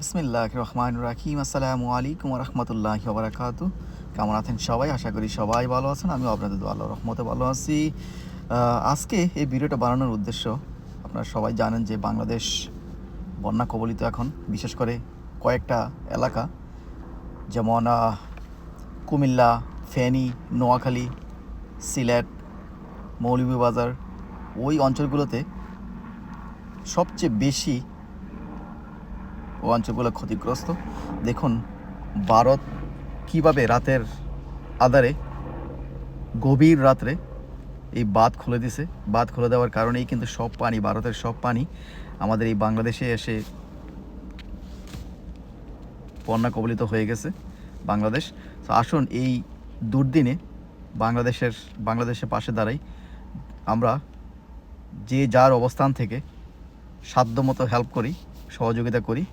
বিসমিল্লাহ রহমান রাহিম। আসসালামু আলাইকুম রহমতুল্লাহ বারাকাতু। কেমন আছেন সবাই? আশা করি সবাই ভালো আছেন। আমি আপনাদের দোয়া আল্লাহর রহমতে ভালো আছি। আজকে এই ভিডিওটা বানানোর উদ্দেশ্য, আপনারা সবাই জানেন যে বাংলাদেশ বন্যা কবলিত এখন, বিশেষ করে কয়েকটা এলাকা, যেমন কুমিল্লা, ফেনী, নোয়াখালী, সিলেট, মৌলভীবাজার, ওই অঞ্চলগুলোতে সবচেয়ে বেশি ও অঞ্চলগুলো ক্ষতিগ্রস্ত। দেখুন, ভারত কীভাবে রাতের আধারে, গভীর রাত্রে এই বাঁধ খুলে দিছে। বাঁধ খুলে দেওয়ার কারণেই কিন্তু সব পানি, ভারতের সব পানি আমাদের এই বাংলাদেশে এসে বন্যা কবলিত হয়ে গেছে বাংলাদেশ। তো আসুন এই দুর্দিনে বাংলাদেশের পাশে দাঁড়াই। আমরা যে যার অবস্থান থেকে সাধ্যমতো হেল্প করি, সহযোগিতা করি।